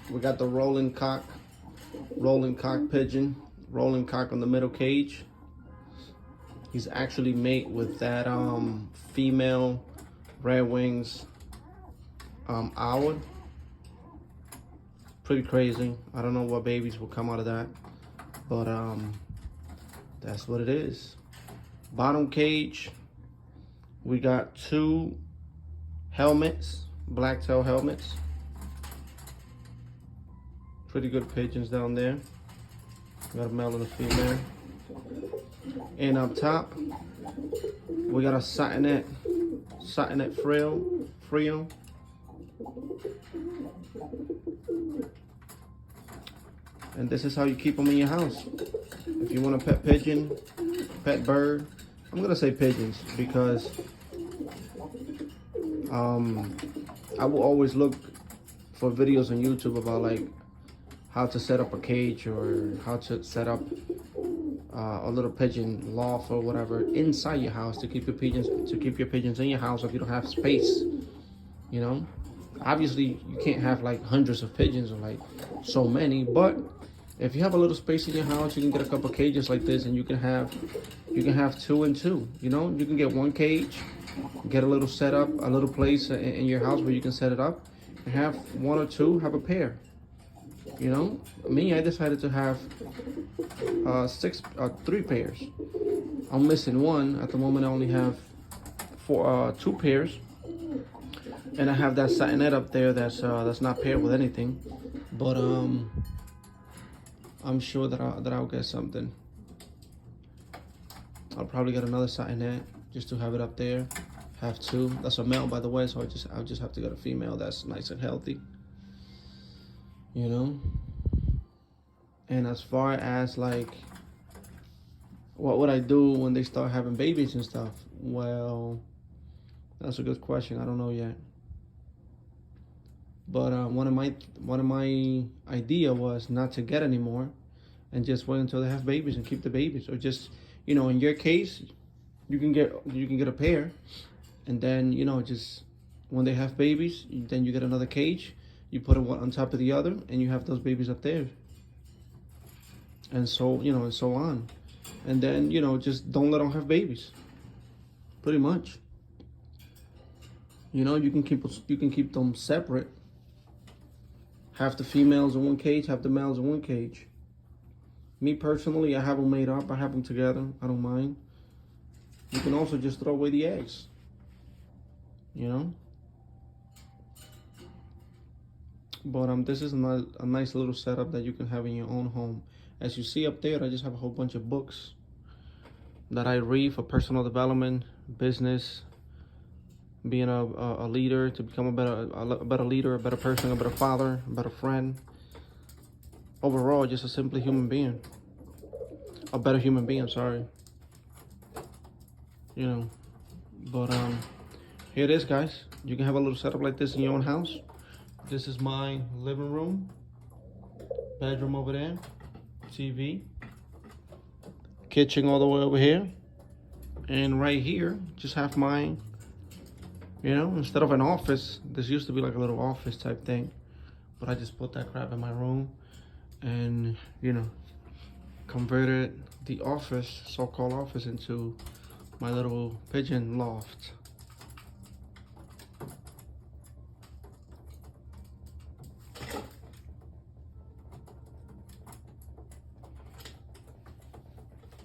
We got the rolling cock pigeon, rolling cock on the middle cage. He's actually mate with that female red wings owl. Pretty crazy. I don't know what babies will come out of that, but that's what it is. Bottom cage, we got 2 helmets, blacktail helmets. Pretty good pigeons down there. We got a male and a female. And up top, we got a satinette frill. And this is how you keep them in your house. If you want a pet pigeon, pet bird, I'm gonna say pigeons because I will always look for videos on YouTube about like how to set up a cage or how to set up a little pigeon loft or whatever inside your house to keep your pigeons in your house if you don't have space. You know, obviously you can't have like hundreds of pigeons or like so many, but if you have a little space in your house, you can get a couple cages like this, and you can have 2 and 2. You know, you can get 1 cage, get a little setup, a little place in your house where you can set it up, and have 1 or 2, have a pair. You know, me, I decided to have 3 pairs. I'm missing 1 at the moment. I only have 2 pairs, and I have that satinette up there that's not paired with anything, but I'm sure that I'll get something. I'll probably get another satinette just to have it up there. Have 2. That's a male, by the way, so I'll just have to get a female that's nice and healthy. You know. And as far as like, what would I do when they start having babies and stuff? Well, that's a good question. I don't know yet. But one of my idea was not to get any more, and just wait until they have babies and keep the babies. Or just, you know, in your case, you can get a pair, and then, you know, just when they have babies, then you get another cage. You put one on top of the other, and you have those babies up there. And so, you know, and so on. And then, you know, just don't let them have babies. Pretty much. You know, you can keep them separate. Have the females in 1 cage, have the males in 1 cage. Me personally, I have them made up. I have them together. I don't mind. You can also just throw away the eggs. You know? But this is a nice little setup that you can have in your own home. As you see up there, I just have a whole bunch of books that I read for personal development, business, being a leader, to become a better leader, a better person, a better father, a better friend. Overall, just a simply human being. A better human being, sorry. You know, but here it is, guys. You can have a little setup like this in your own house. This is my living room, bedroom over there, TV, kitchen all the way over here, and right here, just have my, you know, instead of an office, this used to be like a little office type thing, but I just put that crap in my room and, you know, converted the office, so-called office, into my little pigeon loft.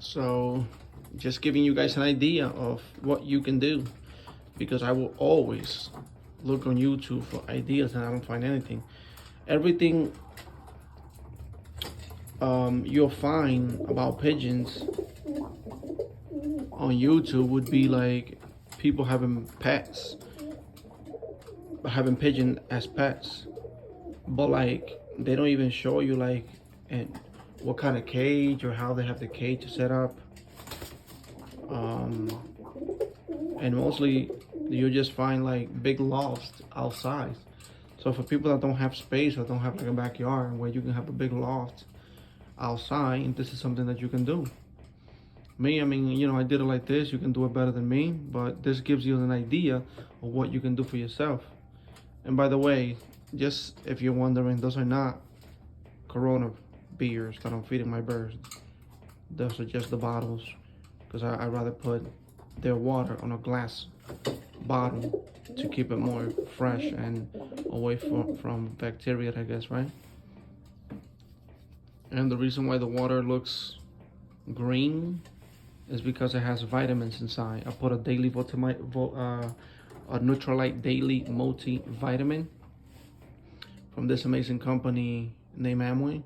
So just giving you guys an idea of what you can do, because I will always look on YouTube for ideas and I don't find anything. Everything you'll find about pigeons on YouTube would be like people having pets, having pigeon as pets, but like they don't even show you like and what kind of cage or how they have the cage set up. And mostly you just find like big lofts outside. So for people that don't have space or don't have like a backyard where you can have a big loft outside, this is something that you can do. Me, I mean, you know, I did it like this. You can do it better than me, but this gives you an idea of what you can do for yourself. And by the way, just if you're wondering, those are not Corona beers that I'm feeding my birds. Those are just the bottles, because I'd rather put their water on a glass bottle to keep it more fresh and away from bacteria, I guess, right? And the reason why the water looks green is because it has vitamins inside. I put a daily a Neutralite Daily multivitamin from this amazing company named Amway.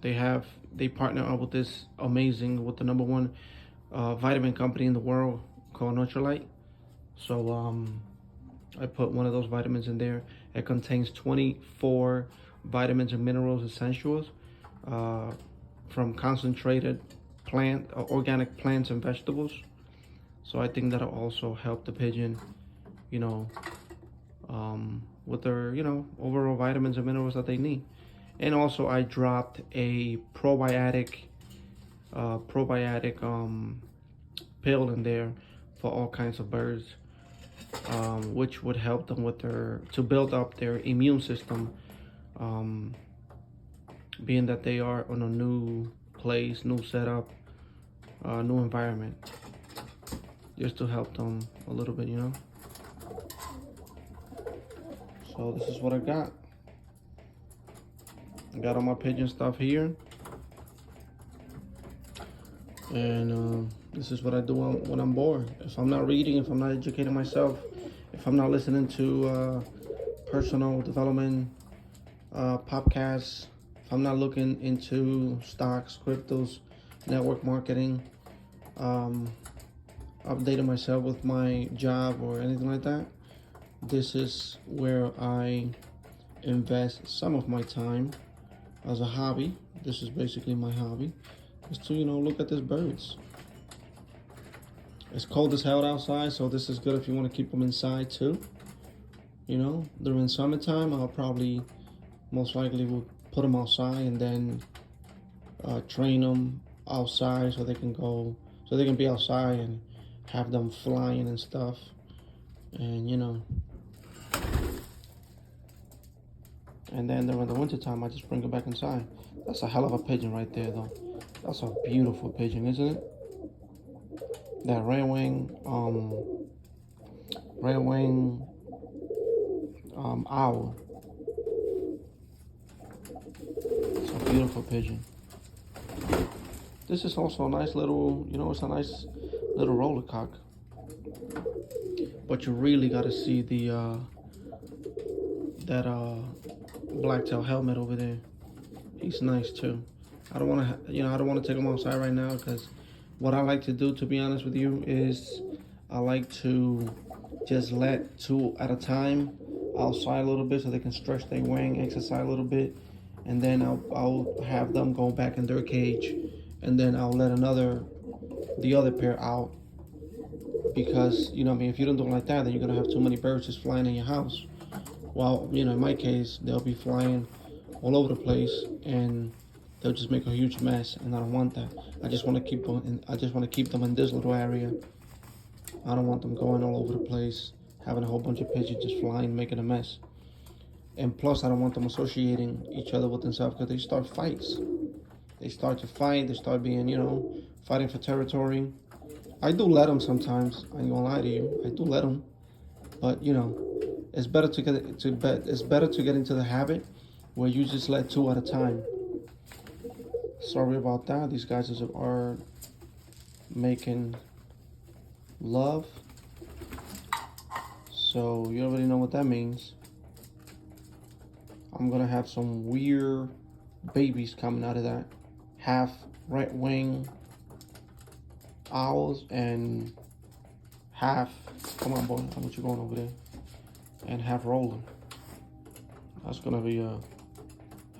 They partner up with this with the number one vitamin company in the world called Neutralite. So I put one of those vitamins in there. It contains 24 vitamins and minerals essentials from concentrated organic plants and vegetables. So I think that'll also help the pigeon, you know, with their, you know, overall vitamins and minerals that they need. And also I dropped a probiotic pill in there for all kinds of birds, which would help them with to build up their immune system, being that they are on a new place, new setup, new environment, just to help them a little bit, you know. So this is what I got. I got all my pigeon stuff here, and this is what I do when I'm bored. If I'm not reading, if I'm not educating myself, if I'm not listening to personal development podcasts, if I'm not looking into stocks, cryptos, network marketing, updating myself with my job or anything like that, this is where I invest some of my time as a hobby. This is basically my hobby, is to, you know, look at these birds. It's cold as hell outside, so this is good if you want to keep them inside too. You know, during summertime, I'll probably most likely will put them outside and then train them outside so they can be outside and have them flying and stuff. And you know, and then during the winter time, I just bring it back inside. That's a hell of a pigeon right there, though. That's a beautiful pigeon, isn't it? That red wing owl. It's a beautiful pigeon. This is also a nice little, you know, it's a nice little roller cock. But you really got to see the that blacktail helmet over there. He's nice too. I don't want to take him outside right now, because what I like to do, to be honest with you, is I like to just let 2 at a time outside a little bit so they can stretch their wing, exercise a little bit, and then I'll have them go back in their cage, and then I'll let the other pair out, because, you know, I mean, if you don't do it like that, then you're gonna have too many birds just flying in your house. Well, you know, in my case, they'll be flying all over the place, and they'll just make a huge mess, and I don't want that. I just want to keep them in this little area. I don't want them going all over the place, having a whole bunch of pigeons just flying, making a mess. And plus, I don't want them associating each other with themselves, because they start fights. They start to fight. They start being, you know, fighting for territory. I do let them sometimes. I ain't gonna lie to you. I do let them, but you know, it's better to get into the habit where you just let 2 at a time. Sorry about that. These guys are making love. So you already know what that means. I'm gonna have some weird babies coming out of that. Half right wing owls and half, come on boy, how much you going over there? And half rolling. That's gonna be a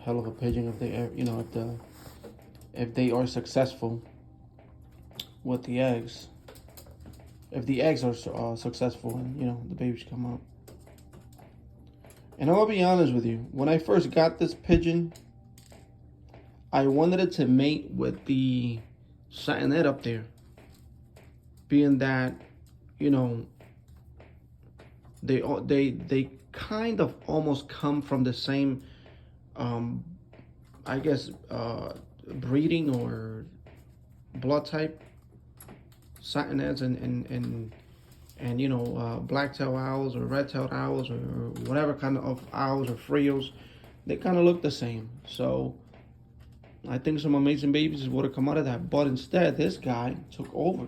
hell of a pigeon if they, you know, if they are successful with the eggs. If the eggs are successful and, you know, the babies come out. And I'll be honest with you, when I first got this pigeon, I wanted it to mate with the satinette up there, being that, you know, they kind of almost come from the same, I guess, breeding or blood type, satinettes and you know, black-tailed owls or red-tailed owls or whatever kind of owls or frios, they kind of look the same. So I think some amazing babies would have come out of that. But instead, this guy took over.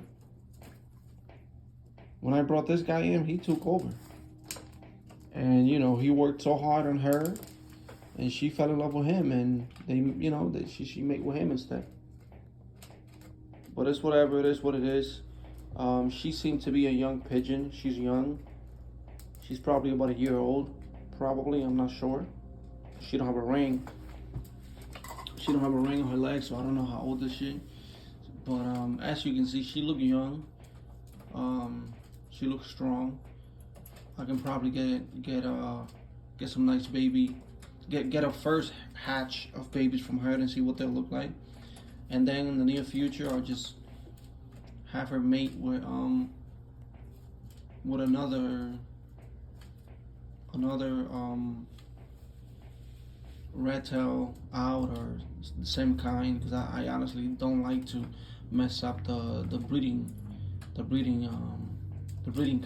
When I brought this guy in, he took over. And, you know, he worked so hard on her, and she fell in love with him, and they, you know, she mate with him instead. But it's whatever, it is what it is. She seemed to be a young pigeon. She's young. She's probably about a year old. Probably, I'm not sure. She don't have a ring. She don't have a ring on her leg, so I don't know how old is she. But as you can see, she look young. She looks strong. I can probably get some nice baby, get a first hatch of babies from her and see what they'll look like. And then in the near future, I'll just have her mate with another red tail out or the same kind, because I honestly don't like to mess up the breeding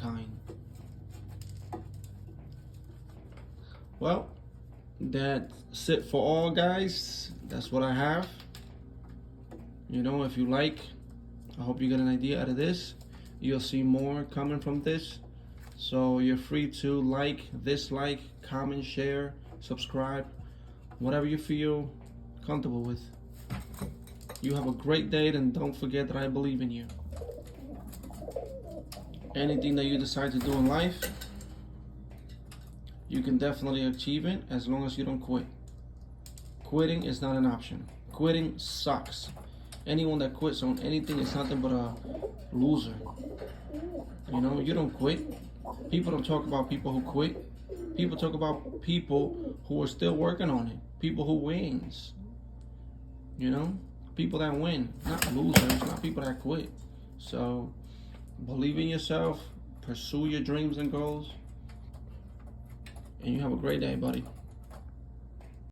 kind. Well, that's it for all, guys. That's what I have. You know, if you like, I hope you get an idea out of this. You'll see more coming from this. So you're free to like, dislike, comment, share, subscribe, whatever you feel comfortable with. You have a great day, and don't forget that I believe in you. Anything that you decide to do in life, you can definitely achieve it as long as you don't quit. Quitting is not an option. Quitting sucks. Anyone that quits on anything is nothing but a loser. You know, you don't quit. People don't talk about people who quit. People talk about people who are still working on it. People who wins. You know, people that win, not losers, not people that quit. So believe in yourself, pursue your dreams and goals, and you have a great day, buddy.